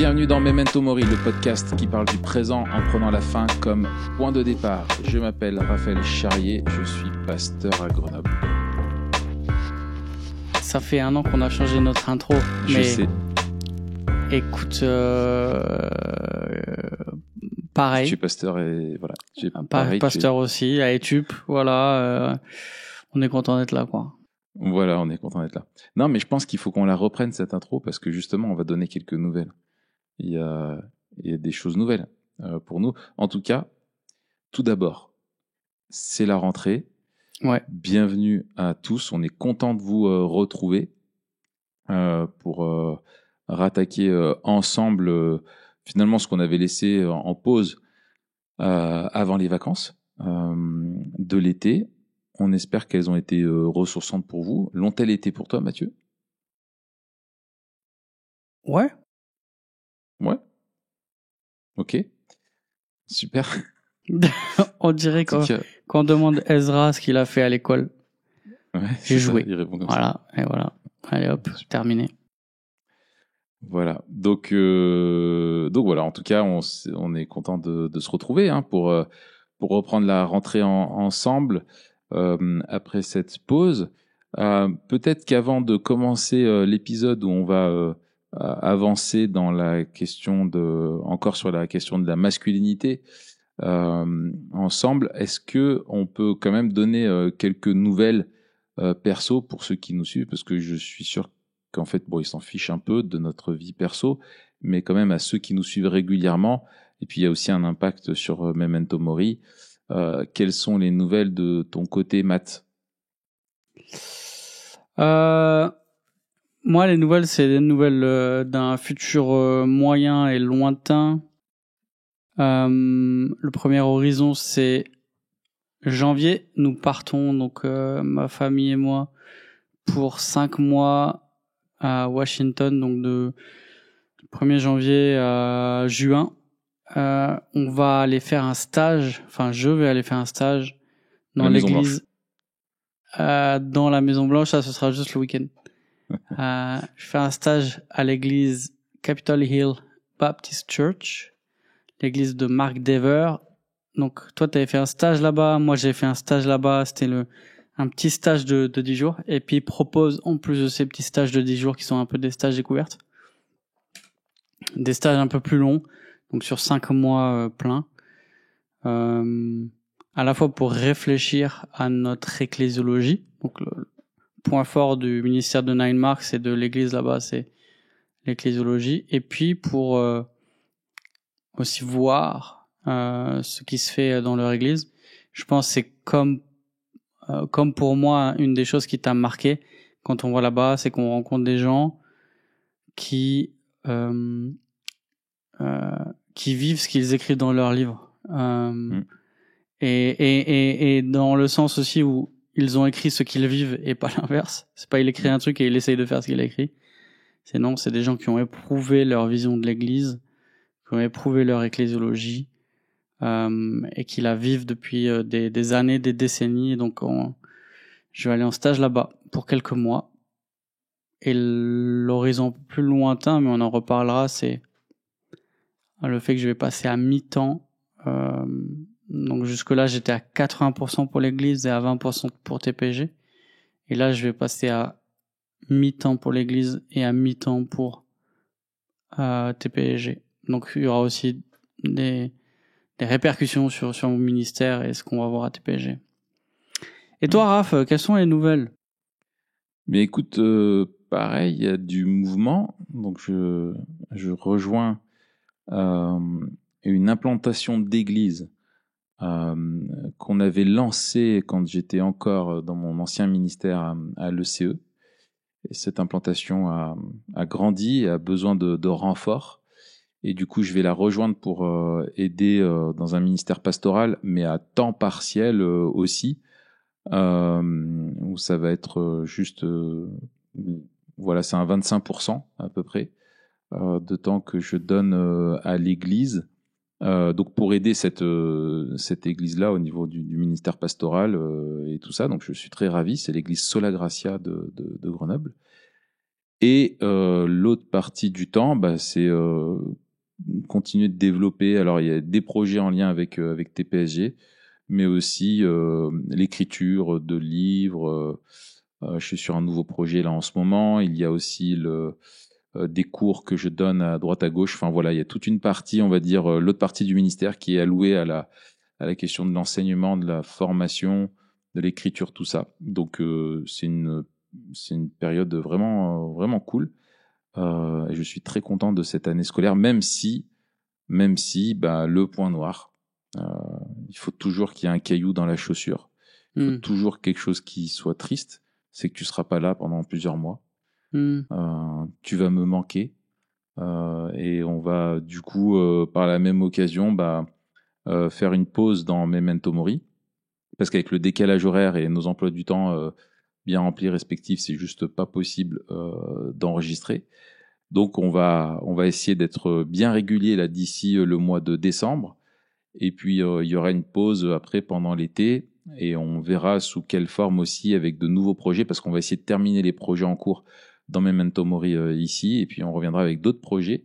Bienvenue dans Memento Mori, le podcast qui parle du présent en prenant la fin comme point de départ. Je m'appelle Raphaël Charrier, je suis pasteur à Grenoble. Ça fait 1 an qu'on a changé notre intro. Je sais. Écoute, pareil. Je suis pasteur et voilà. Pasteur aussi, à Etup, voilà. On est content d'être là, quoi. Voilà, on est content d'être là. Non, mais je pense qu'il faut qu'on la reprenne cette intro parce que justement, on va donner quelques nouvelles. Il y a des choses nouvelles pour nous. En tout cas, tout d'abord, c'est la rentrée. Ouais. Bienvenue à tous. On est content de vous retrouver pour rattaquer ensemble finalement ce qu'on avait laissé en pause avant les vacances de l'été. On espère qu'elles ont été ressourçantes pour vous. L'ont-elles été pour toi, Mathieu ? Ouais. Ouais. Ok. Super. On dirait quand on demande Ezra ce qu'il a fait à l'école. Ouais, j'ai joué. Il répond comme ça. Et voilà. Allez hop, terminé. Voilà. Donc voilà. En tout cas, on est content de se retrouver pour reprendre la rentrée ensemble après cette pause. Peut-être qu'avant de commencer l'épisode où on va avancer dans la question encore sur la question de la masculinité ensemble, est-ce que on peut quand même donner quelques nouvelles perso pour ceux qui nous suivent, parce que je suis sûr qu'en fait ils s'en fichent un peu de notre vie perso, mais quand même à ceux qui nous suivent régulièrement. Et puis il y a aussi un impact sur Memento Mori. Quelles sont les nouvelles de ton côté, Matt ? Moi, les nouvelles, c'est des nouvelles d'un futur moyen et lointain. Le premier horizon, c'est janvier. Nous partons, donc ma famille et moi, pour 5 mois à Washington, donc de 1er janvier à juin. On va aller faire un stage, enfin je vais aller faire un stage dans l'église, dans la Maison Blanche. Ça, ce sera juste le week-end. Je fais un stage à l'église Capitol Hill Baptist Church, l'église de Mark Dever. Donc toi tu avais fait un stage là-bas, moi j'ai fait un stage là-bas, c'était un petit stage de 10 jours, et puis ils proposent en plus de ces petits stages de 10 jours qui sont un peu des stages découvertes, des stages un peu plus longs, donc sur 5 mois pleins, à la fois pour réfléchir à notre ecclésiologie. Donc le point fort du ministère de Nine Marks et de l'église là-bas, c'est l'ecclésiologie, et puis pour aussi voir ce qui se fait dans leur église. Je pense que c'est comme pour moi, une des choses qui t'a marqué quand on va là-bas, c'est qu'on rencontre des gens qui vivent ce qu'ils écrivent dans leurs livres. Et dans le sens aussi où ils ont écrit ce qu'ils vivent et pas l'inverse. C'est pas il écrit un truc et il essaye de faire ce qu'il a écrit. C'est des gens qui ont éprouvé leur vision de l'église, qui ont éprouvé leur ecclésiologie, et qui la vivent depuis des années, des décennies. Donc je vais aller en stage là-bas pour quelques mois. Et l'horizon plus lointain, mais on en reparlera, c'est le fait que je vais passer à mi-temps. Donc jusque-là, j'étais à 80% pour l'église et à 20% pour TPG. Et là, je vais passer à mi-temps pour l'église et à mi-temps pour TPG. Donc il y aura aussi des répercussions sur mon ministère et ce qu'on va voir à TPG. Et toi, Raph, quelles sont les nouvelles ? Mais écoute, pareil, il y a du mouvement. Donc je rejoins une implantation d'église qu'on avait lancée quand j'étais encore dans mon ancien ministère à l'ECE. Et cette implantation a grandi et a besoin de renfort. Et du coup, je vais la rejoindre pour aider dans un ministère pastoral, mais à temps partiel aussi, où ça va être juste... voilà, c'est un 25% à peu près de temps que je donne à l'église. Donc pour aider cette église-là au niveau du ministère pastoral et tout ça. Donc je suis très ravi. C'est l'église Sola Gracia de Grenoble. Et l'autre partie du temps, c'est continuer de développer. Alors, il y a des projets en lien avec TPSG, mais aussi l'écriture de livres. Je suis sur un nouveau projet là en ce moment. Il y a aussi des cours que je donne à droite à gauche. Enfin voilà, il y a toute une partie, on va dire, l'autre partie du ministère qui est allouée à la question de l'enseignement, de la formation, de l'écriture, tout ça. Donc c'est une période vraiment cool. Et je suis très content de cette année scolaire, même si le point noir, il faut toujours qu'il y ait un caillou dans la chaussure. Il faut toujours quelque chose qui soit triste, c'est que tu seras pas là pendant plusieurs mois. Tu vas me manquer. Et on va du coup, par la même occasion, faire une pause dans Memento Mori. Parce qu'avec le décalage horaire et nos emplois du temps bien remplis respectifs, c'est juste pas possible d'enregistrer. Donc on va essayer d'être bien régulier là d'ici le mois de décembre. Et puis il y aura une pause après pendant l'été et on verra sous quelle forme aussi avec de nouveaux projets parce qu'on va essayer de terminer les projets en cours dans Memento Mori ici et puis on reviendra avec d'autres projets.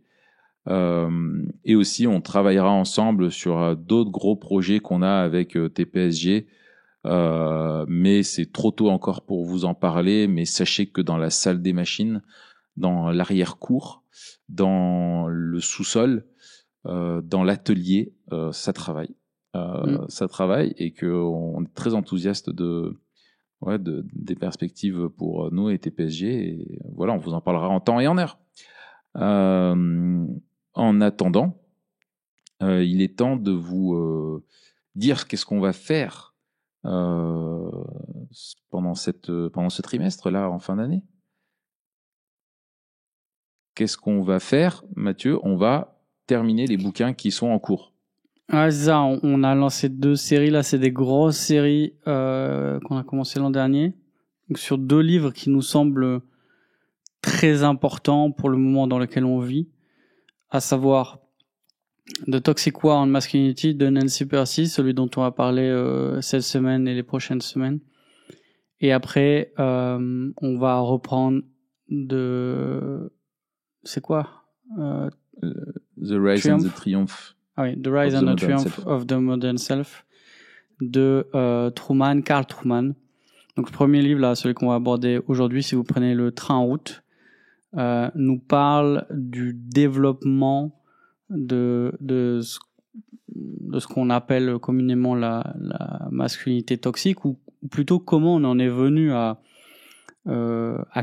Et aussi on travaillera ensemble sur d'autres gros projets qu'on a avec TPSG. Mais c'est trop tôt encore pour vous en parler. Mais sachez que dans la salle des machines, dans l'arrière-cour, dans le sous-sol, dans l'atelier, ça travaille. Ça travaille et qu'on est très enthousiaste des perspectives pour nous et TPSG. Et voilà, on vous en parlera en temps et en heure. En attendant, il est temps de vous dire qu'est-ce qu'on va faire pendant ce trimestre-là, en fin d'année. Qu'est-ce qu'on va faire, Mathieu? On va terminer les bouquins qui sont en cours. Ah, c'est ça, on a lancé 2 séries, là, c'est des grosses séries qu'on a commencé l'an dernier. Donc, sur 2 livres qui nous semblent très importants pour le moment dans lequel on vit, à savoir The Toxic War on Masculinity de Nancy Pearcey, celui dont on va parler cette semaine et les prochaines semaines. Et après, on va reprendre c'est quoi The Rise and the Triumph. Ah oui, The Rise and the Triumph of the Modern Self de Carl Truman. Donc le premier livre, là, celui qu'on va aborder aujourd'hui, si vous prenez le train en route, nous parle du développement de ce qu'on appelle communément la masculinité toxique, ou plutôt comment on en est venu à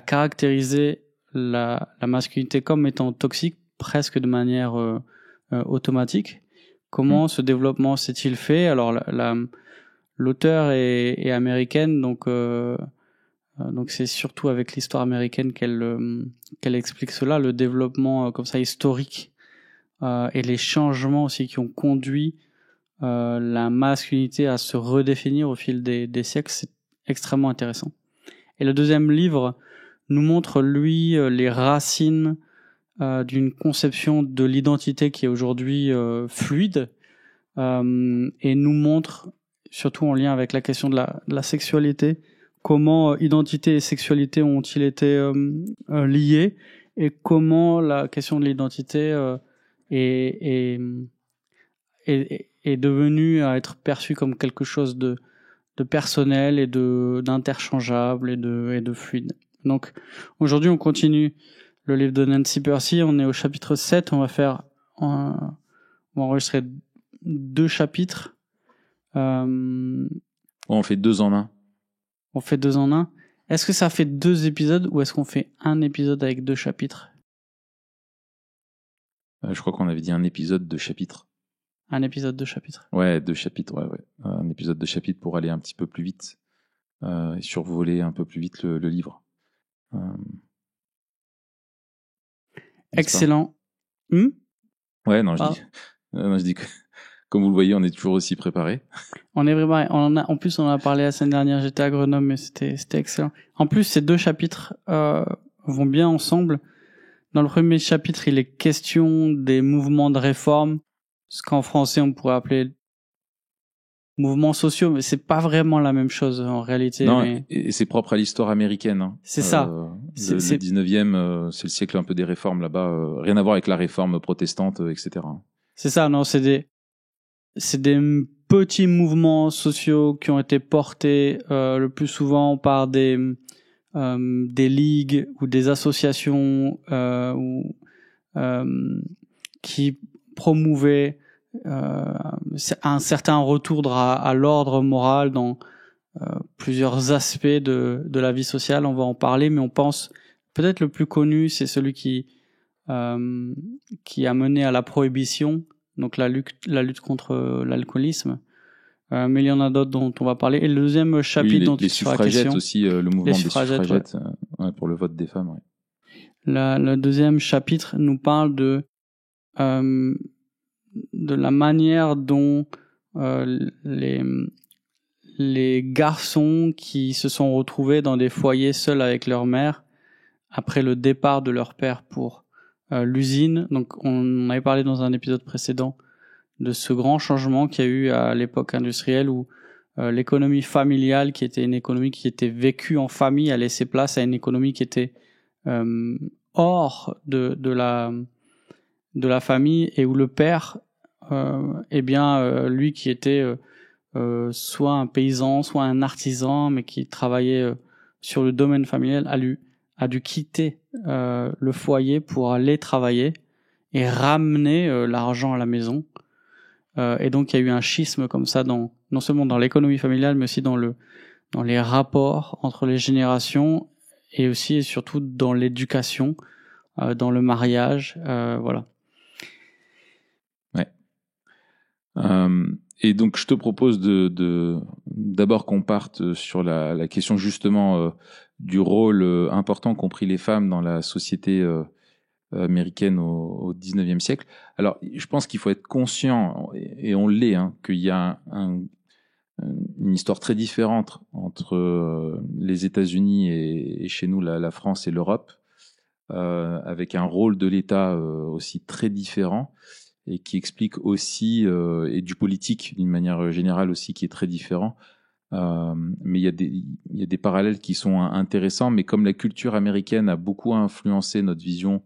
caractériser la masculinité comme étant toxique presque de manière automatique. Comment ce développement s'est-il fait? Alors l'auteur est américaine, donc c'est surtout avec l'histoire américaine qu'elle explique cela, le développement comme ça historique et les changements aussi qui ont conduit la masculinité à se redéfinir au fil des siècles. C'est extrêmement intéressant. Et le deuxième livre nous montre, lui, les racines d'une conception de l'identité qui est aujourd'hui fluide et nous montre, surtout en lien avec la question de la sexualité, comment identité et sexualité ont-ils été liés et comment la question de l'identité est devenue à être perçue comme quelque chose de personnel et d'interchangeable et de fluide. Donc aujourd'hui on continue le livre de Nancy Pearcey, on est au chapitre 7, on va enregistrer 2 chapitres. On fait 2 en 1. On fait 2 en 1. Est-ce que ça fait 2 épisodes ou est-ce qu'on fait un épisode avec 2 chapitres? Je crois qu'on avait dit un épisode de chapitre. Un épisode de chapitre. Ouais, 2 chapitres, ouais. Un épisode de chapitre pour aller un petit peu plus vite et survoler un peu plus vite le livre. Excellent. Ouais, non, je dis que, comme vous le voyez, on est toujours aussi préparé. On est préparé. En plus, on en a parlé la semaine dernière, j'étais à Grenoble, mais c'était excellent. En plus, ces 2 chapitres vont bien ensemble. Dans le premier chapitre, il est question des mouvements de réforme, ce qu'en français on pourrait appeler mouvements sociaux, mais c'est pas vraiment la même chose en réalité. Non, mais... et c'est propre à l'histoire américaine. Hein. C'est ça. Le 19e, c'est le siècle un peu des réformes là-bas. Rien à voir avec la réforme protestante, etc. C'est ça, non, c'est des petits mouvements sociaux qui ont été portés le plus souvent par des ligues ou des associations qui promouvaient un certain retour à l'ordre moral dans plusieurs aspects de la vie sociale. On va en parler, mais on pense peut-être le plus connu, c'est celui qui a mené à la prohibition, donc la lutte contre l'alcoolisme. Mais il y en a d'autres dont on va parler. Et le deuxième chapitre dont les suffragettes aussi, le mouvement des suffragettes pour le vote des femmes. Ouais. Le deuxième chapitre nous parle de la manière dont les garçons qui se sont retrouvés dans des foyers seuls avec leur mère après le départ de leur père pour l'usine. Donc on avait parlé dans un épisode précédent de ce grand changement qu'il y a eu à l'époque industrielle où l'économie familiale, qui était une économie qui était vécue en famille, a laissé place à une économie qui était hors de la famille, et où le père, lui qui était soit un paysan, soit un artisan, mais qui travaillait sur le domaine familial, a dû quitter le foyer pour aller travailler et ramener l'argent à la maison. Et donc il y a eu un schisme comme ça non seulement dans l'économie familiale, mais aussi dans les rapports entre les générations, et aussi et surtout dans l'éducation, dans le mariage, voilà. Ouais. Et donc je te propose d'abord qu'on parte sur la question justement du rôle important qu'ont pris les femmes dans la société américaine au 19e siècle. Alors, je pense qu'il faut être conscient, et on l'est, hein, qu'il y a une histoire très différente entre les États-Unis et chez nous, la France et l'Europe, avec un rôle de l'État aussi très différent, et qui explique aussi, et du politique d'une manière générale aussi, qui est très différent. Mais il y a des parallèles qui sont intéressants, mais comme la culture américaine a beaucoup influencé notre vision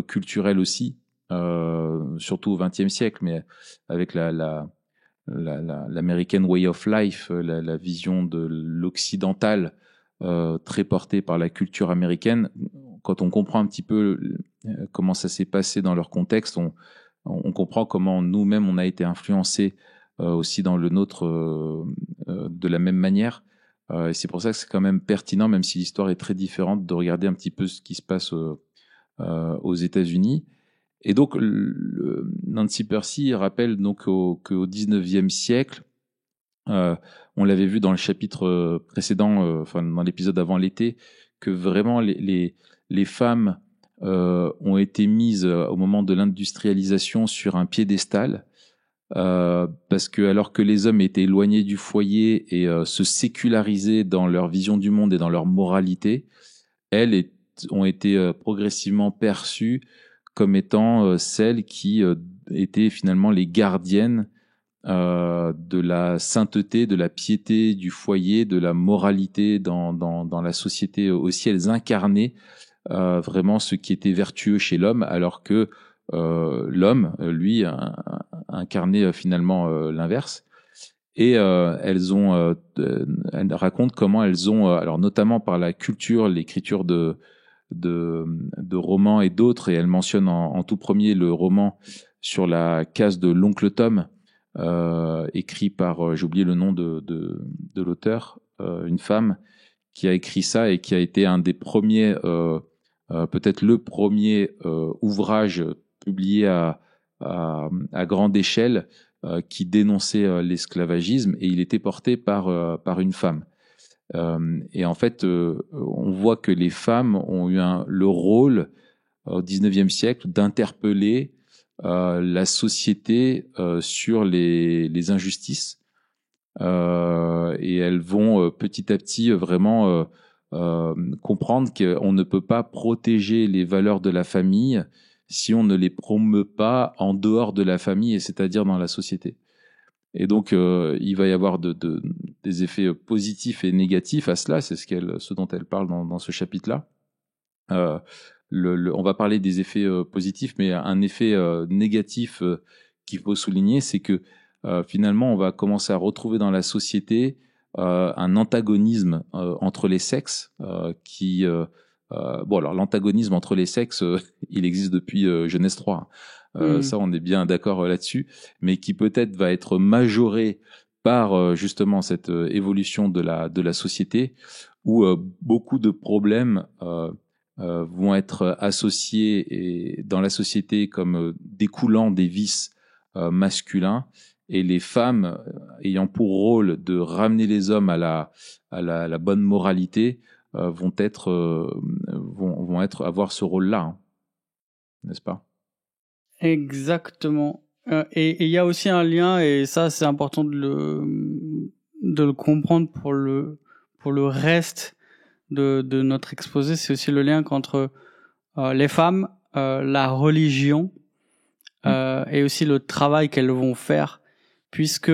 culturelle aussi, surtout au XXe siècle, mais avec l'American Way of Life, la vision de l'occidental très portée par la culture américaine. Quand on comprend un petit peu comment ça s'est passé dans leur contexte, on comprend comment nous-mêmes on a été influencés aussi dans le nôtre de la même manière. Et c'est pour ça que c'est quand même pertinent, même si l'histoire est très différente, de regarder un petit peu ce qui se passe aux États-Unis. Et donc, Nancy Pearcey rappelle donc qu'au 19e siècle, on l'avait vu dans le chapitre précédent, enfin dans l'épisode avant l'été, que vraiment les femmes ont été mises au moment de l'industrialisation sur un piédestal, parce que alors que les hommes étaient éloignés du foyer et se sécularisaient dans leur vision du monde et dans leur moralité, elles ont été progressivement perçues comme étant celles qui étaient finalement les gardiennes de la sainteté, de la piété du foyer, de la moralité dans la société aussi. Elles incarnaient vraiment ce qui était vertueux chez l'homme, alors que l'homme, lui, incarnait finalement l'inverse. Et elles racontent comment elles ont, alors notamment par la culture, l'écriture de romans et d'autres, et elle mentionne en tout premier le roman sur la case de l'oncle Tom, écrit par, j'ai oublié le nom de l'auteur, une femme qui a écrit ça et qui a été un des premiers, peut-être le premier ouvrage publié à grande échelle qui dénonçait l'esclavagisme, et il était porté par une femme. Et en fait, on voit que les femmes ont eu le rôle au XIXe siècle d'interpeller la société sur les injustices, et elles vont petit à petit vraiment comprendre qu'on ne peut pas protéger les valeurs de la famille si on ne les promeut pas en dehors de la famille, et c'est-à-dire dans la société. Et donc, il va y avoir des effets positifs et négatifs à cela. C'est ce dont elle parle dans ce chapitre-là. On va parler des effets positifs, mais un effet négatif qu'il faut souligner, c'est que finalement, on va commencer à retrouver dans la société un antagonisme entre les sexes bon, alors l'antagonisme entre les sexes, il existe depuis Genèse 3. Ça, on est bien d'accord là-dessus, mais qui peut-être va être majoré par justement cette évolution de la société, où beaucoup de problèmes vont être associés dans la société comme découlant des vices masculins, et les femmes ayant pour rôle de ramener les hommes à la bonne moralité vont avoir ce rôle-là, hein, n'est-ce pas? Exactement. Et il y a aussi un lien, et ça c'est important de le comprendre pour le reste de notre exposé, c'est aussi le lien entre les femmes, la religion et aussi le travail qu'elles vont faire, puisque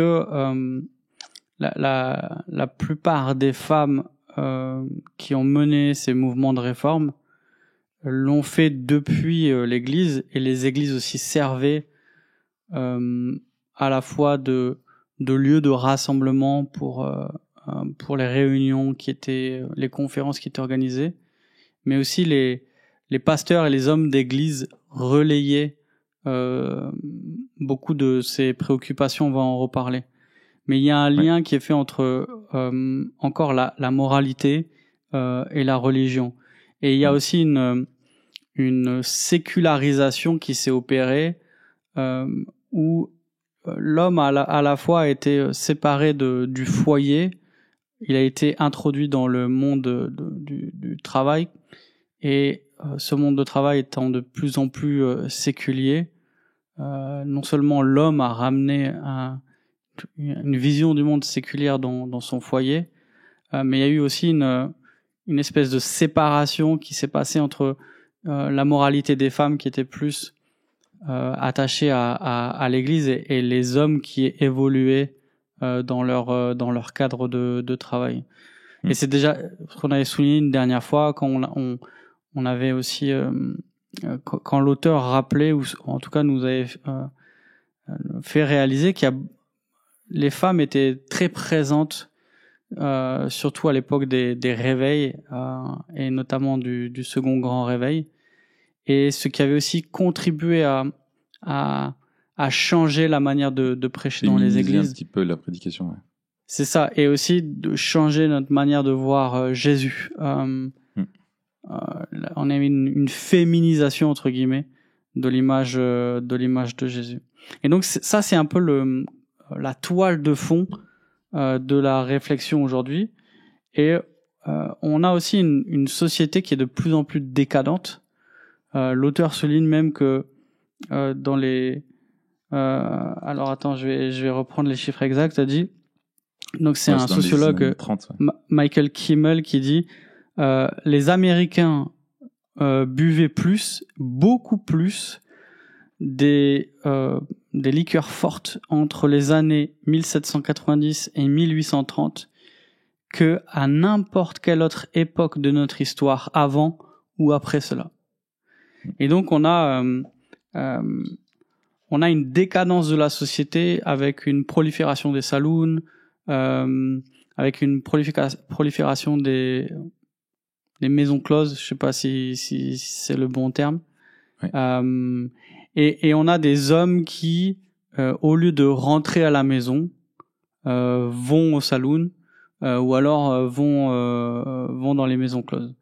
la plupart des femmes qui ont mené ces mouvements de réforme l'ont fait depuis l'Église, et les églises aussi servaient à la fois de lieu de rassemblement pour les réunions les conférences qui étaient organisées, mais aussi les pasteurs et les hommes d'église relayaient beaucoup de ces préoccupations. On va en reparler. Mais il y a un lien qui est fait entre encore la moralité et la religion. Et il y a aussi une sécularisation qui s'est opérée où l'homme à la fois a été séparé du foyer, il a été introduit dans le monde du travail, et ce monde de travail étant de plus en plus séculier, non seulement l'homme a ramené une vision du monde séculière dans son foyer, mais il y a eu aussi une espèce de séparation qui s'est passée entre la moralité des femmes qui était plus attachée à l'Église, et les hommes qui évoluaient dans leur cadre de travail. Et c'est déjà ce qu'on avait souligné une dernière fois quand on avait aussi quand l'auteur rappelait, ou en tout cas nous avait fait réaliser les femmes étaient très présentes, surtout à l'époque des réveils, et notamment du second grand réveil, et ce qui avait aussi contribué à changer la manière de prêcher dans les églises. Un petit peu la prédication, ouais. C'est ça, et aussi de changer notre manière de voir Jésus. On a une féminisation entre guillemets de l'image de Jésus. Et donc ça c'est un peu la toile de fond de la réflexion aujourd'hui. Et on a aussi une société qui est de plus en plus décadente. L'auteur souligne même que dans les alors attends, je vais reprendre les chiffres exacts. A dit, donc c'est un sociologue 30, Michael Kimmel qui dit les Américains buvaient beaucoup plus des liqueurs fortes entre les années 1790 et 1830 que à n'importe quelle autre époque de notre histoire avant ou après cela. Et donc on a une décadence de la société avec une prolifération des saloons, avec une prolifération des maisons closes, je sais pas si c'est le bon terme. Ouais. Et on a des hommes qui, au lieu de rentrer à la maison, vont au saloon, ou alors vont dans les maisons closes.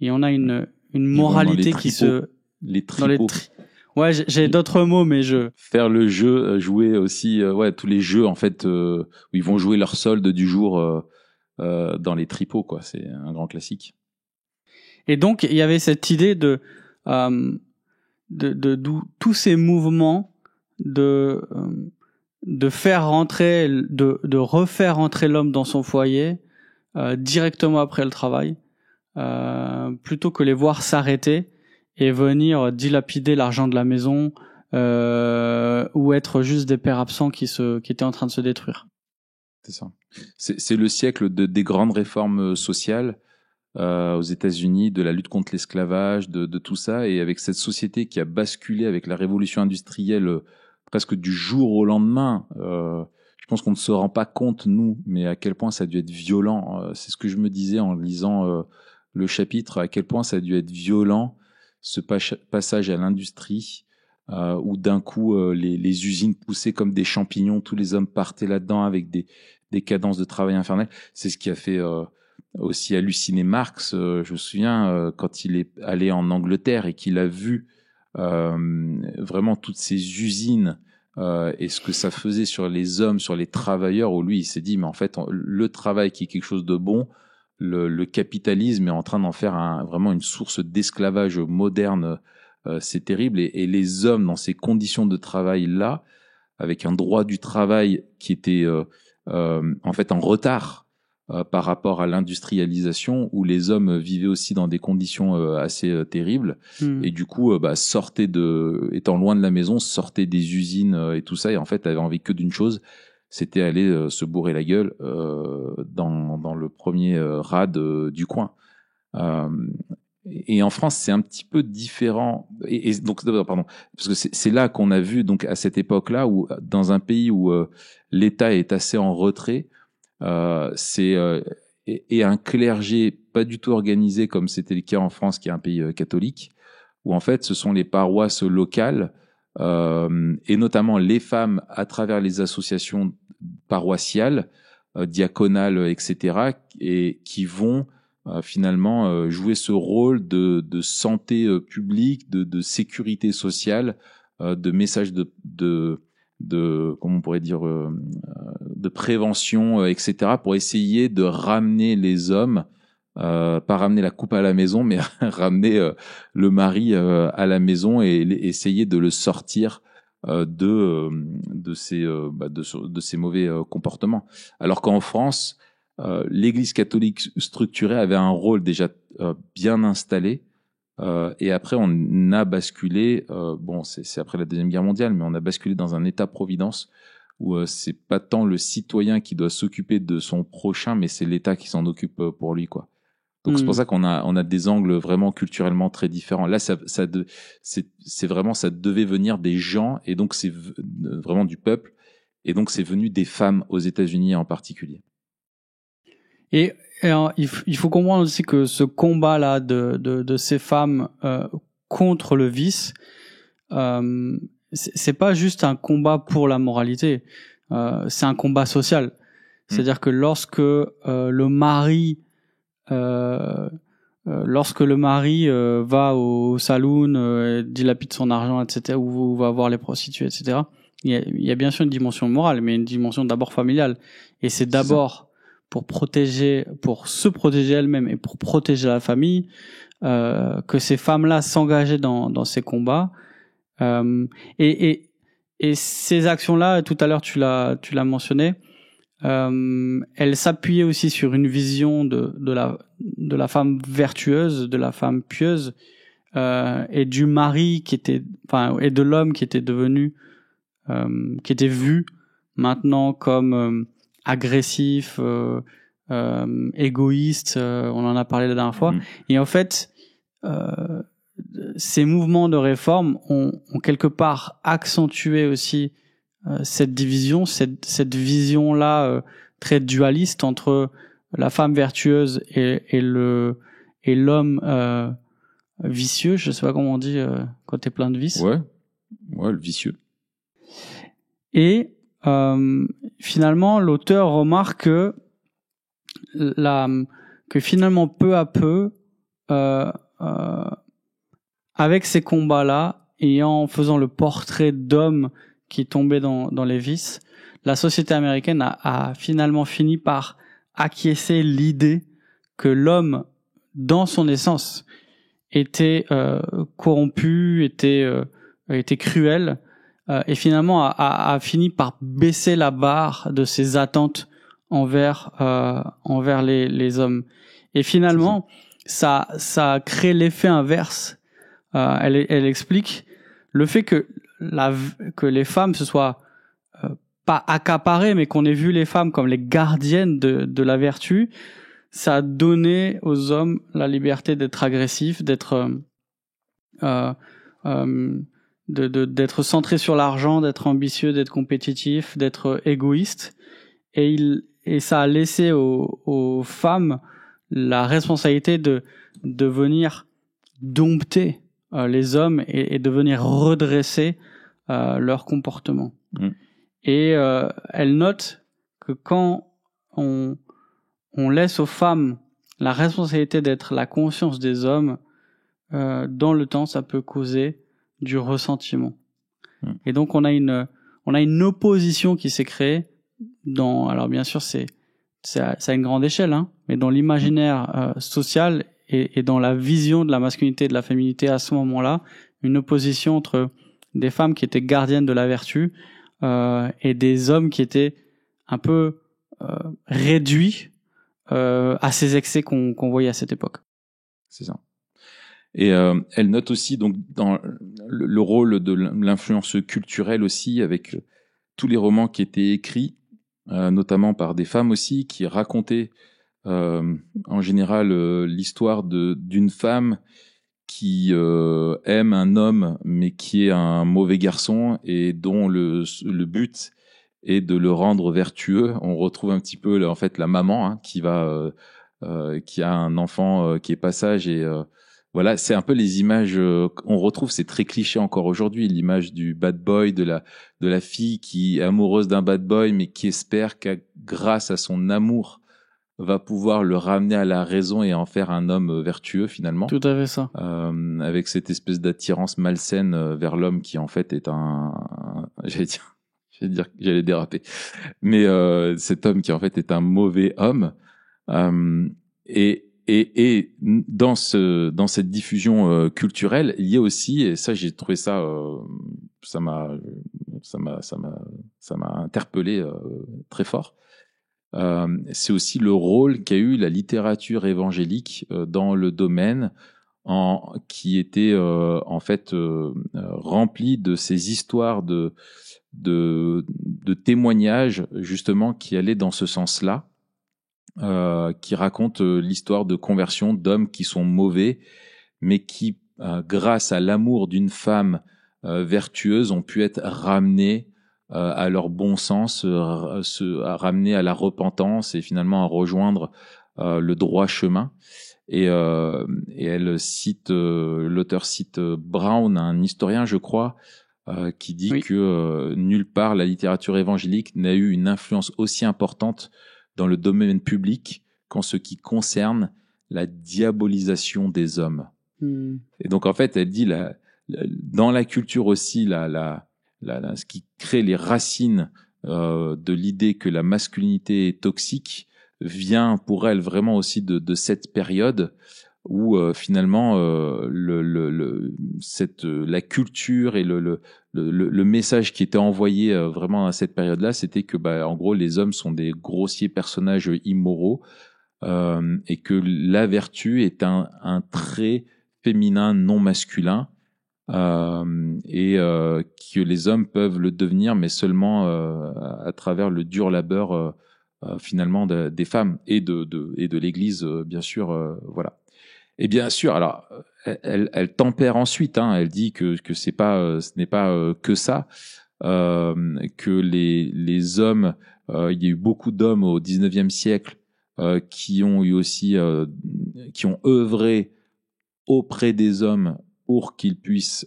Et on a une moralité qui se... Les tripots. Ouais, j'ai d'autres mots, mais faire le jeu, jouer aussi, tous les jeux en fait où ils vont jouer leur solde du jour dans les tripots, quoi. C'est un grand classique. Et donc il y avait cette idée de tous ces mouvements de faire rentrer, de refaire rentrer l'homme dans son foyer directement après le travail, plutôt que les voir s'arrêter et venir dilapider l'argent de la maison, ou être juste des pères absents qui étaient en train de se détruire. C'est ça. C'est le siècle des grandes réformes sociales aux États-Unis, de la lutte contre l'esclavage, de tout ça, et avec cette société qui a basculé avec la révolution industrielle presque du jour au lendemain. Je pense qu'on ne se rend pas compte, nous, mais à quel point ça a dû être violent. C'est ce que je me disais en lisant le chapitre, à quel point ça a dû être violent, ce passage à l'industrie, où d'un coup, les usines poussaient comme des champignons, tous les hommes partaient là-dedans avec des cadences de travail infernales. C'est ce qui a fait aussi halluciner Marx. Je me souviens, quand il est allé en Angleterre et qu'il a vu vraiment toutes ces usines, et ce que ça faisait sur les hommes, sur les travailleurs, où lui il s'est dit mais en fait le travail qui est quelque chose de bon, le capitalisme est en train d'en faire vraiment une source d'esclavage moderne, c'est terrible, et les hommes dans ces conditions de travail là, avec un droit du travail qui était en fait en retard par rapport à l'industrialisation, où les hommes vivaient aussi dans des conditions assez terribles, et du coup sortaient étant loin de la maison, sortaient des usines et tout ça, et en fait avaient envie que d'une chose, c'était aller se bourrer la gueule dans le premier rad du coin. Et en France, c'est un petit peu différent. Et donc, pardon, parce que c'est là qu'on a vu, donc à cette époque-là, où dans un pays où l'État est assez en retrait, et un clergé pas du tout organisé comme c'était le cas en France, qui est un pays catholique, où en fait ce sont les paroisses locales et notamment les femmes à travers les associations paroissiales, diaconales, etc., et qui vont finalement jouer ce rôle de santé publique, de sécurité sociale, de message de comment on pourrait dire, de prévention, etc., pour essayer de ramener les hommes, pas ramener la coupe à la maison, mais ramener le mari à la maison, et essayer de le sortir de ces mauvais comportements. Alors qu'en France, l'Église catholique structurée avait un rôle déjà bien installé. Et après, on a basculé, bon, c'est après la Deuxième Guerre mondiale, mais on a basculé dans un État-providence où c'est pas tant le citoyen qui doit s'occuper de son prochain, mais c'est l'État qui s'en occupe pour lui, quoi. Donc c'est pour ça qu'on a des angles vraiment culturellement très différents. Là, c'est vraiment, ça devait venir des gens, et donc c'est vraiment du peuple, et donc c'est venu des femmes aux États-Unis en particulier. Et alors, il faut comprendre aussi que ce combat-là de ces femmes contre le vice, c'est pas juste un combat pour la moralité, c'est un combat social. C'est-à-dire que lorsque le mari va au saloon, dilapide son argent, etc., ou va voir les prostituées, etc., il y a bien sûr une dimension morale, mais une dimension d'abord familiale. Et c'est d'abord pour se protéger elle-même et pour protéger la famille, que ces femmes-là s'engageaient dans ces combats. Et ces actions-là, tout à l'heure tu l'as mentionné, elles s'appuyaient aussi sur une vision de la femme vertueuse, de la femme pieuse, et du mari et de l'homme qui était devenu, qui était vu maintenant comme agressif, égoïste, on en a parlé la dernière fois. Et en fait, ces mouvements de réforme ont quelque part accentué aussi cette division, cette vision-là très dualiste entre la femme vertueuse et l'homme vicieux. Je sais pas comment on dit quand t'es plein de vices. Ouais, le vicieux. Et finalement, l'auteur remarque que finalement, peu à peu, avec ces combats-là, et en faisant le portrait d'hommes qui tombaient dans les vices, la société américaine a finalement fini par acquiescer l'idée que l'homme, dans son essence, était corrompu, était cruel, et finalement a fini par baisser la barre de ses attentes envers les hommes. Et finalement, ça a créé l'effet inverse. Elle explique le fait que que les femmes se soient pas accaparées, mais qu'on ait vu les femmes comme les gardiennes de la vertu, ça a donné aux hommes la liberté d'être agressifs, d'être d'être centré sur l'argent, d'être ambitieux, d'être compétitif, d'être égoïste, et ça a laissé aux femmes la responsabilité de venir dompter les hommes et de venir redresser leur comportement. Et elle note que quand on laisse aux femmes la responsabilité d'être la conscience des hommes, dans le temps, ça peut causer du ressentiment. Et donc on a une opposition qui s'est créée alors bien sûr c'est à une grande échelle, hein, mais dans l'imaginaire social et dans la vision de la masculinité et de la féminité à ce moment-là, une opposition entre des femmes qui étaient gardiennes de la vertu et des hommes qui étaient un peu réduits à ces excès qu'on voyait à cette époque. C'est ça. Et elle note aussi donc dans le rôle de l'influence culturelle aussi, avec tous les romans qui étaient écrits, notamment par des femmes aussi, qui racontaient en général l'histoire d'une femme qui aime un homme mais qui est un mauvais garçon et dont le but est de le rendre vertueux. On retrouve un petit peu en fait la maman, hein, qui a un enfant qui est pas sage, et voilà, c'est un peu les images qu'on retrouve. C'est très cliché encore aujourd'hui, l'image du bad boy, de la fille qui est amoureuse d'un bad boy mais qui espère qu'à grâce à son amour va pouvoir le ramener à la raison et en faire un homme vertueux finalement. Tout à fait ça. Avec cette espèce d'attirance malsaine vers l'homme qui en fait est j'allais déraper. Mais cet homme qui en fait est un mauvais homme, et dans cette diffusion culturelle, il y a aussi, et ça j'ai trouvé ça ça m'a interpellé très fort. C'est aussi le rôle qu'a eu la littérature évangélique dans le domaine, qui était en fait remplie de ces histoires de témoignages justement qui allaient dans ce sens-là, qui racontent l'histoire de conversion d'hommes qui sont mauvais, mais qui, grâce à l'amour d'une femme vertueuse, ont pu être ramenés à leur bon sens, à ramener à la repentance et finalement à rejoindre le droit chemin. Et elle cite, l'auteur cite Brown, un historien, je crois, qui dit que nulle part la littérature évangélique n'a eu une influence aussi importante dans le domaine public qu'en ce qui concerne la diabolisation des hommes. Et donc en fait, elle dit dans la culture aussi, ce qui crée les racines de l'idée que la masculinité est toxique vient pour elle vraiment aussi de cette période où finalement la culture et le message qui était envoyé vraiment à cette période-là, c'était que en gros les hommes sont des grossiers personnages immoraux, et que la vertu est un trait féminin non masculin, et que les hommes peuvent le devenir, mais seulement à travers le dur labeur finalement des femmes et de l'Église, bien sûr, voilà. Et bien sûr, alors elle tempère ensuite, hein, elle dit que ce n'est pas que ça, que les hommes, il y a eu beaucoup d'hommes au 19e siècle qui ont eu aussi qui ont œuvré auprès des hommes pour qu'ils puissent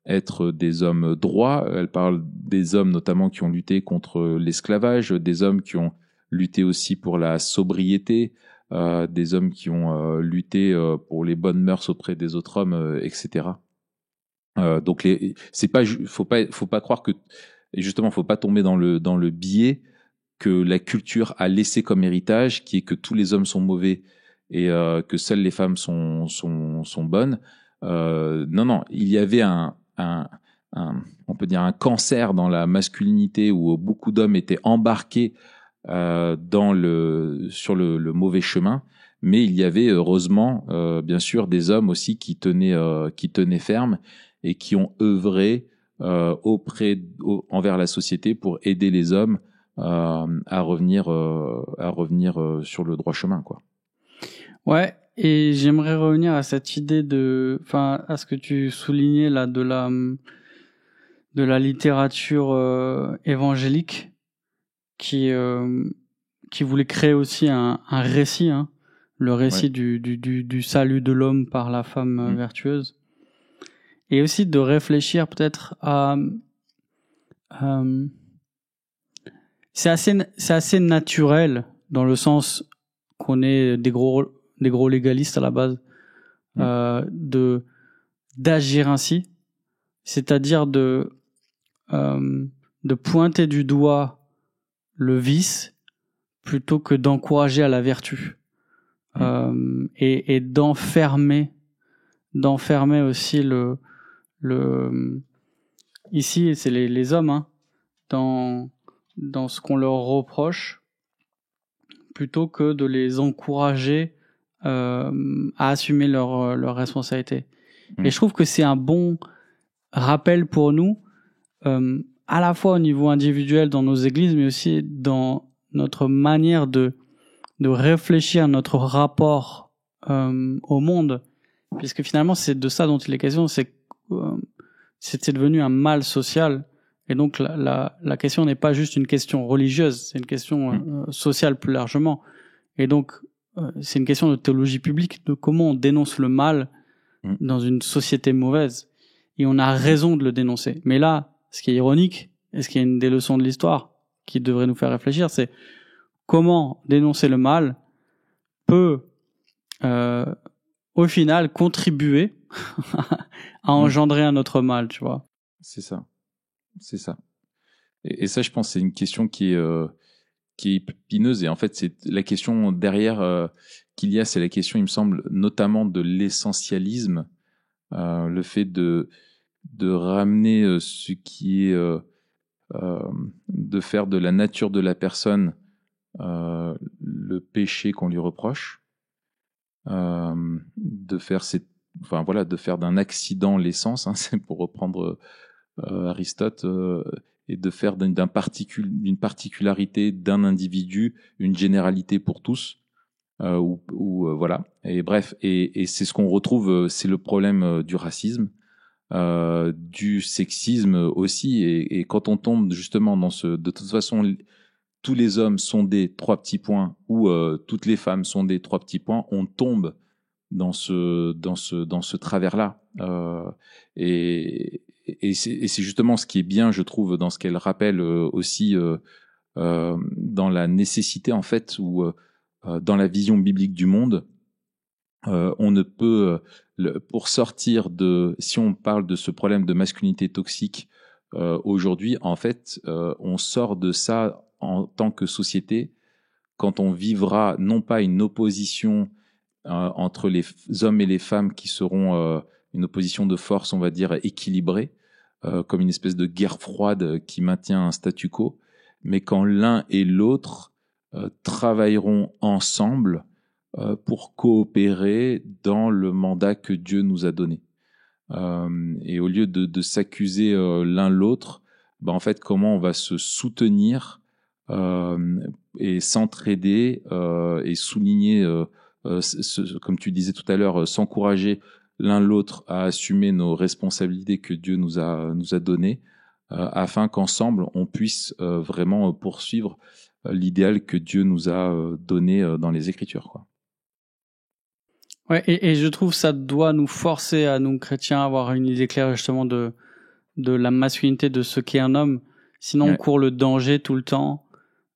être des hommes droits. Elle parle des hommes notamment qui ont lutté contre l'esclavage, des hommes qui ont lutté aussi pour la sobriété, des hommes qui ont lutté pour les bonnes mœurs auprès des autres hommes, etc. Donc faut pas croire que, et justement, faut pas tomber dans le biais que la culture a laissé comme héritage, qui est que tous les hommes sont mauvais et que seules les femmes sont bonnes. Non, il y avait on peut dire un cancer dans la masculinité où beaucoup d'hommes étaient embarqués sur le mauvais chemin, mais il y avait heureusement bien sûr des hommes aussi qui tenaient ferme et qui ont œuvré envers la société pour aider les hommes à revenir sur le droit chemin, quoi. Ouais, et j'aimerais revenir à cette idée à ce que tu soulignais là de la littérature évangélique qui voulait créer aussi un récit, hein, le récit du salut de l'homme par la femme vertueuse, et aussi de réfléchir peut-être à c'est assez naturel dans le sens qu'on est des gros légalistes à la base, d'agir ainsi, c'est-à-dire de pointer du doigt le vice plutôt que d'encourager à la vertu, et d'enfermer aussi le ici c'est les hommes, hein, dans ce qu'on leur reproche, plutôt que de les encourager à assumer leur responsabilité. Et je trouve que c'est un bon rappel pour nous, à la fois au niveau individuel dans nos églises, mais aussi dans notre manière de réfléchir à notre rapport au monde, puisque finalement c'est de ça dont il est question, c'est devenu un mal social, et donc la question n'est pas juste une question religieuse, c'est une question sociale plus largement, et donc c'est une question de théologie publique, de comment on dénonce le mal dans une société mauvaise, et on a raison de le dénoncer. Mais là, ce qui est ironique, et ce qui est une des leçons de l'histoire qui devrait nous faire réfléchir, c'est comment dénoncer le mal peut au final contribuer à engendrer un autre mal, tu vois. C'est ça. Et ça, je pense, c'est une question qui est épineuse, et en fait, c'est la question derrière qu'il y a, c'est la question, il me semble, notamment de l'essentialisme, le fait de ramener ce qui est de faire de la nature de la personne le péché qu'on lui reproche, de faire de faire d'un accident l'essence, hein, c'est pour reprendre Aristote, et de faire d'une particularité d'un individu une généralité pour tous, voilà. Et bref, et c'est ce qu'on retrouve, c'est le problème du racisme, du sexisme aussi, et quand on tombe justement de toute façon, tous les hommes sont des 3 petits points, ou toutes les femmes sont des 3 petits points, on tombe dans ce travers-là, et c'est justement ce qui est bien, je trouve, dans ce qu'elle rappelle aussi, dans la nécessité, en fait, ou dans la vision biblique du monde, on ne peut, pour sortir si on parle de ce problème de masculinité toxique aujourd'hui, en fait, on sort de ça en tant que société quand on vivra non pas une opposition entre les hommes et les femmes qui seront une opposition de force, on va dire, équilibrée, comme une espèce de guerre froide qui maintient un statu quo, mais quand l'un et l'autre travailleront ensemble pour coopérer dans le mandat que Dieu nous a donné. Et au lieu de s'accuser l'un l'autre, en fait, comment on va se soutenir et s'entraider et souligner, comme tu disais tout à l'heure, s'encourager l'un l'autre à assumer nos responsabilités que Dieu nous a données, afin qu'ensemble on puisse vraiment poursuivre l'idéal que Dieu nous a donné dans les Écritures, quoi. Ouais, et je trouve ça doit nous forcer à nous chrétiens à avoir une idée claire justement de la masculinité, de ce qu'est un homme. Sinon, on court le danger tout le temps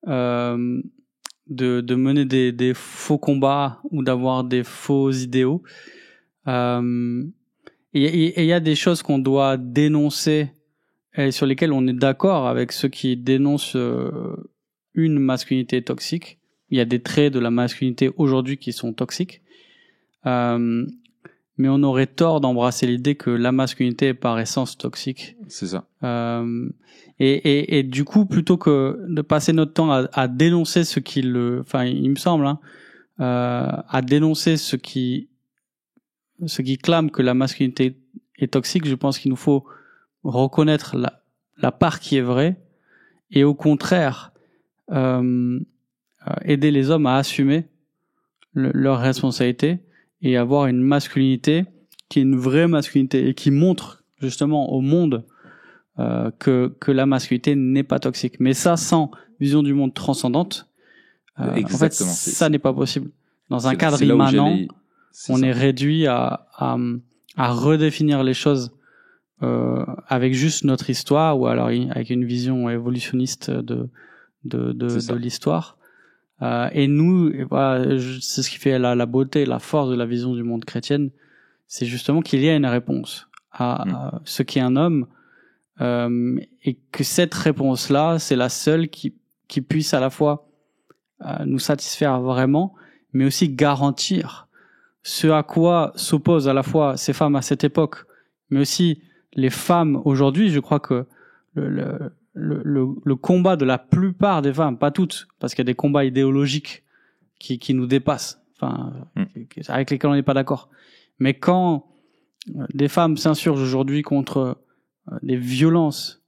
de mener des faux combats ou d'avoir des faux idéaux. Et il y a des choses qu'on doit dénoncer et sur lesquelles on est d'accord avec ceux qui dénoncent une masculinité toxique. Il y a des traits de la masculinité aujourd'hui qui sont toxiques. Mais on aurait tort d'embrasser l'idée que la masculinité est par essence toxique. C'est ça. Et du coup, plutôt que de passer notre temps à dénoncer ce qui il me semble, hein, à dénoncer ce qui clame que la masculinité est toxique, je pense qu'il nous faut reconnaître la part qui est vraie et au contraire aider les hommes à assumer leurs responsabilités et avoir une masculinité qui est une vraie masculinité et qui montre justement au monde que la masculinité n'est pas toxique. Mais ça, sans vision du monde transcendante, en fait, ça n'est pas possible. Dans un cadre immanent, on est réduit à redéfinir les choses avec juste notre histoire ou alors avec une vision évolutionniste de l'histoire. Et nous, voilà, c'est ce qui fait la beauté, la force de la vision du monde chrétienne, c'est justement qu'il y a une réponse à ce qu'est un homme, et que cette réponse-là, c'est la seule qui puisse à la fois nous satisfaire vraiment, mais aussi garantir ce à quoi s'opposent à la fois ces femmes à cette époque, mais aussi les femmes aujourd'hui. Je crois que le combat de la plupart des femmes, pas toutes, parce qu'il y a des combats idéologiques qui nous dépassent, avec lesquels on n'est pas d'accord. Mais quand des femmes s'insurgent aujourd'hui contre des violences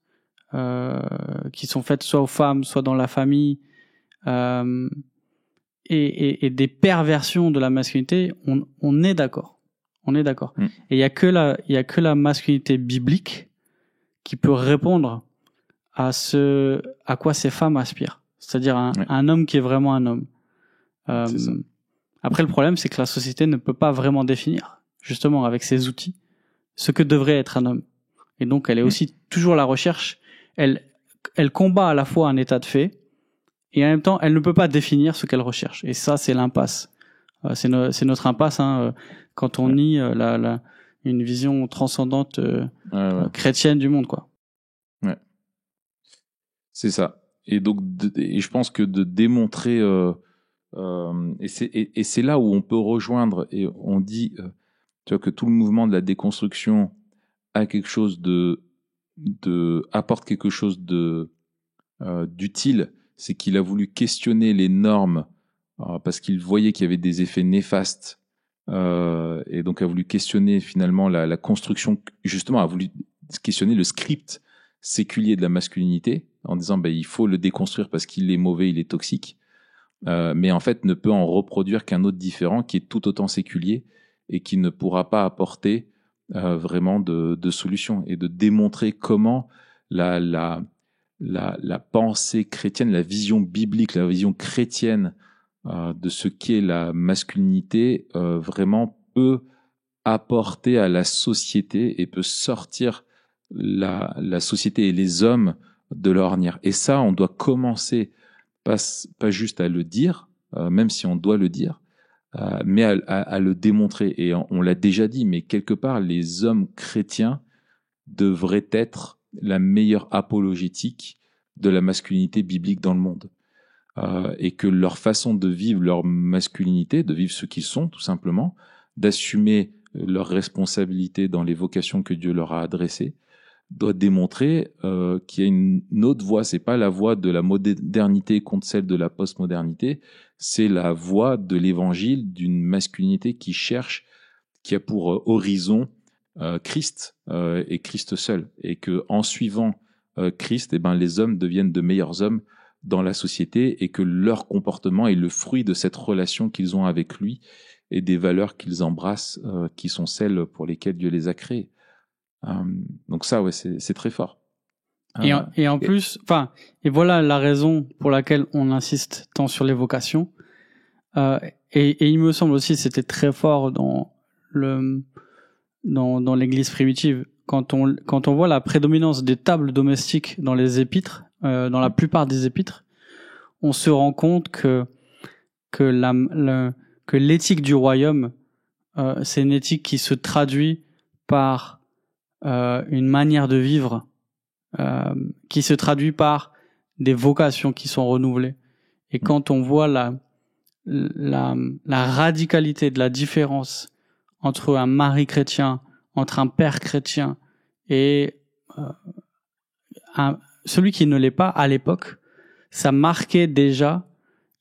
qui sont faites soit aux femmes, soit dans la famille, et des perversions de la masculinité, on est d'accord. On est d'accord. Et il y a que la masculinité biblique qui peut répondre à quoi ces femmes aspirent. C'est-à-dire un homme qui est vraiment un homme. Après, le problème, c'est que la société ne peut pas vraiment définir, justement, avec ses outils, ce que devrait être un homme. Et donc, elle est aussi toujours à la recherche. Elle combat à la fois un état de fait, et en même temps, elle ne peut pas définir ce qu'elle recherche. Et ça, c'est l'impasse. C'est notre impasse, quand on nie une vision transcendante chrétienne du monde, quoi. Ouais. C'est ça. Et donc, et je pense que de démontrer, et c'est là où on peut rejoindre, et on dit, tu vois, que tout le mouvement de la déconstruction a quelque chose apporte quelque chose d'utile, c'est qu'il a voulu questionner les normes parce qu'il voyait qu'il y avait des effets néfastes, et donc a voulu questionner finalement la construction, justement a voulu questionner le script séculier de la masculinité en disant il faut le déconstruire parce qu'il est mauvais, il est toxique, mais en fait ne peut en reproduire qu'un autre différent qui est tout autant séculier et qui ne pourra pas apporter vraiment de solution, et de démontrer comment la pensée chrétienne, la vision biblique, la vision chrétienne de ce qu'est la masculinité vraiment peut apporter à la société et peut sortir la société et les hommes de leur ornière. Et ça, on doit commencer pas juste à le dire, même si on doit le dire, mais à le démontrer. Et on l'a déjà dit, mais quelque part, les hommes chrétiens devraient être la meilleure apologétique de la masculinité biblique dans le monde. Et que leur façon de vivre leur masculinité, de vivre ce qu'ils sont, tout simplement, d'assumer leurs responsabilités dans les vocations que Dieu leur a adressées, doit démontrer qu'il y a une autre voie. C'est pas la voie de la modernité contre celle de la postmodernité, c'est la voie de l'évangile, d'une masculinité qui a pour horizon Christ et Christ seul, et que en suivant Christ, les hommes deviennent de meilleurs hommes dans la société, et que leur comportement est le fruit de cette relation qu'ils ont avec lui et des valeurs qu'ils embrassent, qui sont celles pour lesquelles Dieu les a créés. Donc ça, c'est très fort. Et en plus, et voilà la raison pour laquelle on insiste tant sur les vocations. Et il me semble aussi, c'était très fort dans l'Église primitive, quand on voit la prédominance des tables domestiques dans les épîtres, dans la plupart des épîtres, on se rend compte que l'éthique du royaume, c'est une éthique qui se traduit par une manière de vivre, qui se traduit par des vocations qui sont renouvelées. Et quand on voit la radicalité de la différence entre un mari chrétien, entre un père chrétien et celui qui ne l'est pas à l'époque, ça marquait déjà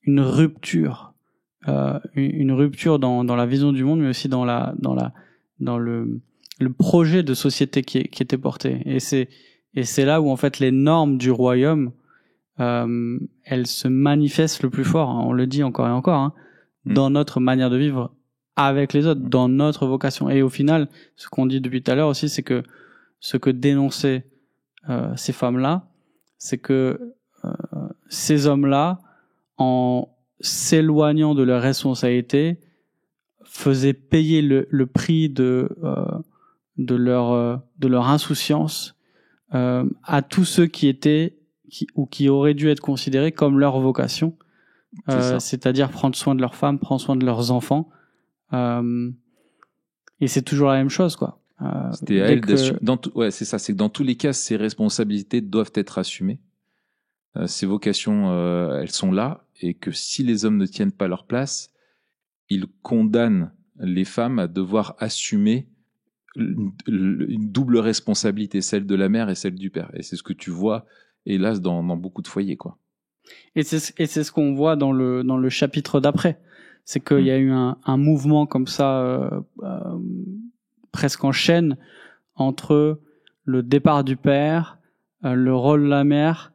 une rupture dans la vision du monde, mais aussi dans le projet de société qui était porté. Et c'est là où en fait les normes du royaume elles se manifestent le plus fort. On le dit encore et encore, hein, dans notre manière de vivre avec les autres, dans notre vocation. Et au final, ce qu'on dit depuis tout à l'heure aussi, c'est que ce que dénonçaient ces femmes-là, c'est que ces hommes-là, en s'éloignant de leurs responsabilités, faisaient payer le prix de leur insouciance à tous ceux qui auraient dû être considérés comme leur vocation, c'est-à-dire prendre soin de leurs femmes, prendre soin de leurs enfants. Et c'est toujours la même chose, quoi. C'était à elle d'assumer. Ouais, c'est ça. C'est que dans tous les cas, ces responsabilités doivent être assumées. Ces vocations, elles sont là, et que si les hommes ne tiennent pas leur place, ils condamnent les femmes à devoir assumer une double responsabilité, celle de la mère et celle du père. Et c'est ce que tu vois, hélas, dans beaucoup de foyers, quoi. Et c'est ce qu'on voit dans le chapitre d'après. C'est qu'il y a eu un mouvement comme ça, presque en chaîne, entre le départ du père, le rôle de la mère,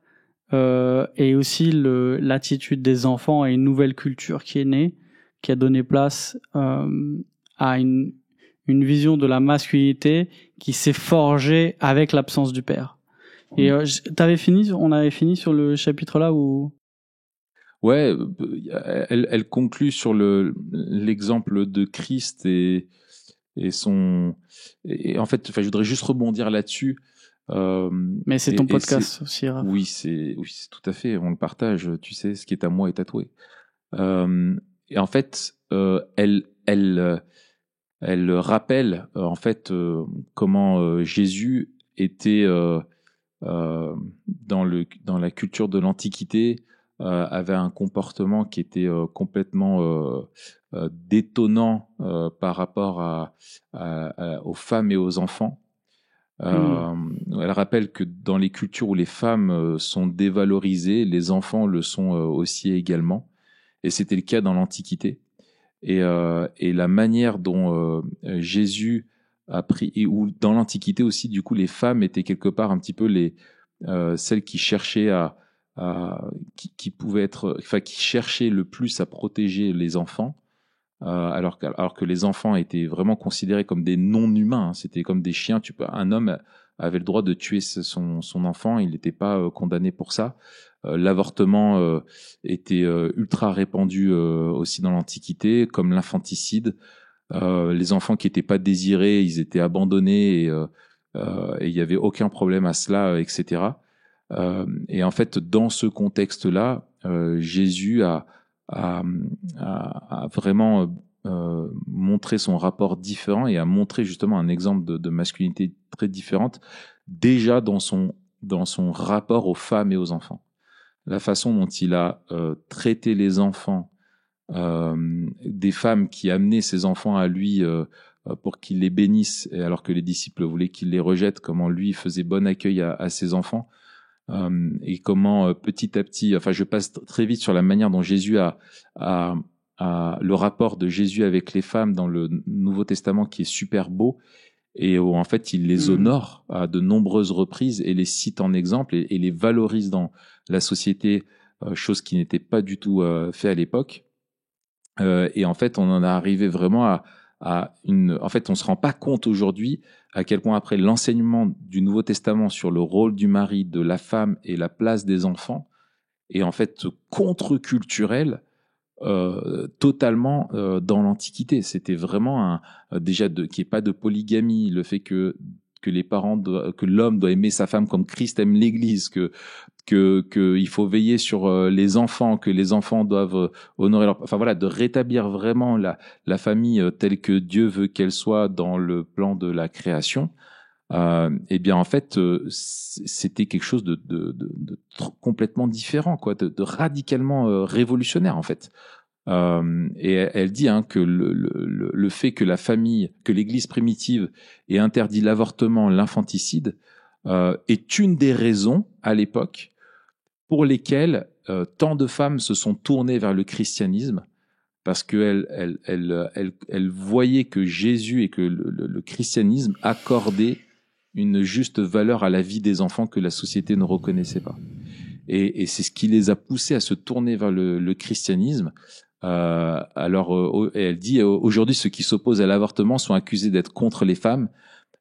et aussi l'attitude des enfants à une nouvelle culture qui est née, qui a donné place à une vision de la masculinité qui s'est forgée avec l'absence du père. Et on avait fini sur le chapitre là où... Ouais, elle conclut sur l'exemple de Christ et en fait, je voudrais juste rebondir là-dessus. Mais c'est ton podcast aussi, Raph. Oui, c'est tout à fait. On le partage. Tu sais, ce qui est à moi est à toi. Et en fait, elle rappelle en fait comment Jésus était dans la culture de l'Antiquité, avait un comportement qui était complètement détonnant par rapport aux femmes et aux enfants. Elle rappelle que dans les cultures où les femmes sont dévalorisées, les enfants le sont aussi également. Et c'était le cas dans l'Antiquité. Et la manière dont Jésus a pris, et où dans l'Antiquité aussi, du coup, les femmes étaient quelque part un petit peu celles qui cherchaient qui pouvaient être, enfin, qui cherchaient le plus à protéger les enfants, alors que les enfants étaient vraiment considérés comme des non-humains, hein. C'était comme des chiens. Un homme avait le droit de tuer son enfant, il n'était pas condamné pour ça. L'avortement était ultra répandu aussi dans l'Antiquité, comme l'infanticide. Les enfants qui n'étaient pas désirés, ils étaient abandonnés et il n'y avait aucun problème à cela, etc. Et en fait, dans ce contexte-là, Jésus a vraiment montré son rapport différent et a montré justement un exemple de masculinité très différente déjà dans son rapport aux femmes et aux enfants. La façon dont il a traité les enfants, des femmes qui amenaient ces enfants à lui pour qu'il les bénisse, alors que les disciples voulaient qu'il les rejette, comment lui faisait bon accueil à ses enfants. Et comment petit à petit, enfin je passe très vite sur la manière dont Jésus le rapport de Jésus avec les femmes dans le Nouveau Testament qui est super beau et où en fait il les honore à de nombreuses reprises et les cite en exemple et les valorise dans la société, chose qui n'était pas du tout fait à l'époque. Et en fait on en est arrivé vraiment en fait on se rend pas compte aujourd'hui à quel point après l'enseignement du Nouveau Testament sur le rôle du mari, de la femme et la place des enfants est en fait contre-culturel totalement dans l'Antiquité. C'était vraiment déjà qu'il n'y ait pas de polygamie, le fait que l'homme doit aimer sa femme comme Christ aime l'Église, que il faut veiller sur les enfants, que les enfants doivent honorer enfin voilà, de rétablir vraiment la famille telle que Dieu veut qu'elle soit dans le plan de la création. Eh bien en fait c'était quelque chose de complètement différent, quoi, de radicalement révolutionnaire en fait. Et elle dit que le fait que que l'Église primitive ait interdit l'avortement, l'infanticide, est une des raisons à l'époque pour lesquelles tant de femmes se sont tournées vers le christianisme, parce que elle voyait que Jésus et que le christianisme accordaient une juste valeur à la vie des enfants que la société ne reconnaissait pas. Et c'est ce qui les a poussés à se tourner vers le christianisme. Elle dit aujourd'hui ceux qui s'opposent à l'avortement sont accusés d'être contre les femmes,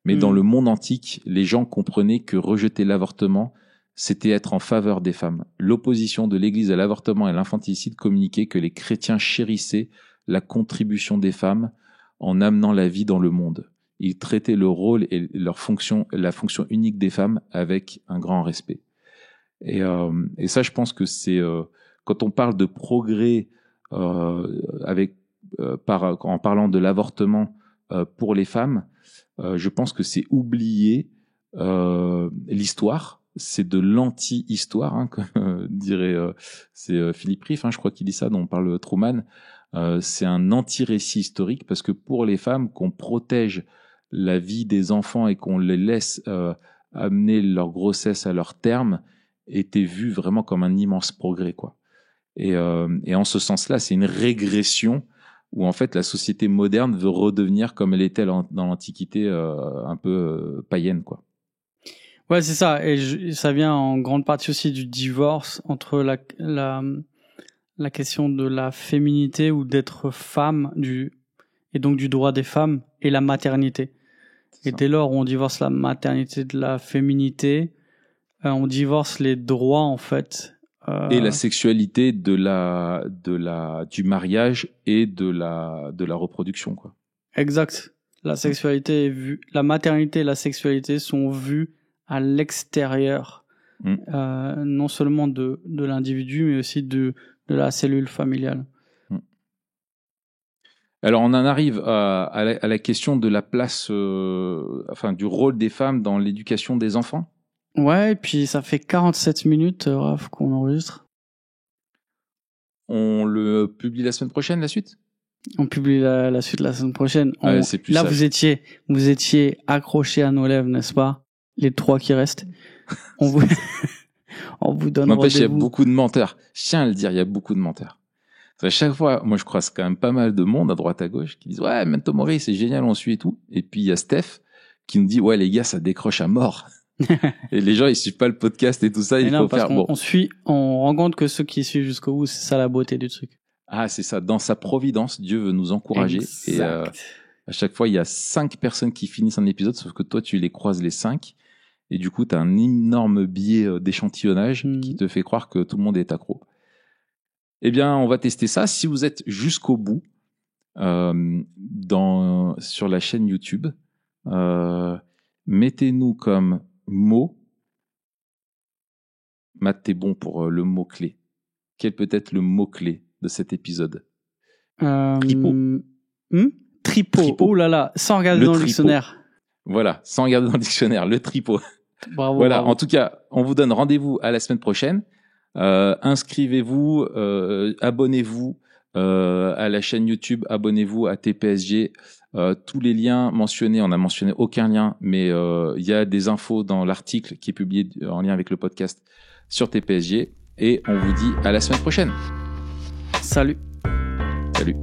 mais dans le monde antique, les gens comprenaient que rejeter l'avortement, c'était être en faveur des femmes. L'opposition de l'Église à l'avortement et à l'infanticide communiquait que les chrétiens chérissaient la contribution des femmes en amenant la vie dans le monde. Ils traitaient le rôle et la fonction unique des femmes avec un grand respect. Et ça, je pense que c'est quand on parle de progrès en parlant de l'avortement pour les femmes, je pense que c'est oublier l'histoire. C'est de l'anti-histoire, hein, comme dirait c'est Philippe Riff, hein, je crois qu'il dit ça, dont parle Truman. C'est un anti-récit historique parce que pour les femmes, qu'on protège la vie des enfants et qu'on les laisse amener leur grossesse à leur terme était vu vraiment comme un immense progrès, quoi. Et en ce sens-là, c'est une régression où en fait la société moderne veut redevenir comme elle était dans l'Antiquité, un peu païenne, quoi. Ouais, c'est ça. Et ça vient en grande partie aussi du divorce entre la question de la féminité ou d'être femme, et donc du droit des femmes et la maternité. Et dès lors où on divorce la maternité de la féminité, on divorce les droits en fait. Et la sexualité du mariage et de la reproduction, quoi. Exact. La sexualité est vue, la maternité et la sexualité sont vues à l'extérieur, non seulement de l'individu, mais aussi de la cellule familiale. Alors, on en arrive à la question de la place, du rôle des femmes dans l'éducation des enfants. Ouais, et puis ça fait 47 minutes, Raph, qu'on enregistre. On le publie la semaine prochaine, la suite ? On publie la suite la semaine prochaine. C'est plus là, sage. vous étiez accrochés à nos lèvres, n'est-ce pas ? Les 3 qui restent. On vous donne N'empêche, il y a rendez-vous. beaucoup de menteurs. Je tiens à le dire, il y a beaucoup de menteurs. À chaque fois, moi, je croise quand même pas mal de monde à droite à gauche qui disent « Ouais, Memento Mori, c'est génial, on suit et tout. » Et puis, il y a Steph qui nous dit « Ouais, les gars, ça décroche à mort. » Et les gens, ils suivent pas le podcast et tout ça. Il faut faire... On rend compte que ceux qui suivent jusqu'au bout, c'est ça la beauté du truc. Ah, c'est ça. Dans sa providence, Dieu veut nous encourager. Exact. Et à chaque fois, il y a 5 personnes qui finissent un épisode, sauf que toi, tu les croises les 5. Et du coup, tu as un énorme biais d'échantillonnage qui te fait croire que tout le monde est accro. Eh bien, on va tester ça. Si vous êtes jusqu'au bout sur la chaîne YouTube, mettez-nous comme mot. Matt, t'es bon pour le mot-clé. Quel peut être le mot-clé de cet épisode ? Tripot. Tripot. Oh là là, sans regarder dans le dictionnaire. Voilà, sans regarder dans le dictionnaire, le tripot. Bravo. Voilà, bravo. En tout cas, on vous donne rendez-vous à la semaine prochaine. Inscrivez-vous, abonnez-vous à la chaîne YouTube, abonnez-vous à TPSG. Tous les liens mentionnés, on n'a mentionné aucun lien, mais il y a des infos dans l'article qui est publié en lien avec le podcast sur TPSG. Et on vous dit à la semaine prochaine. Salut. Salut.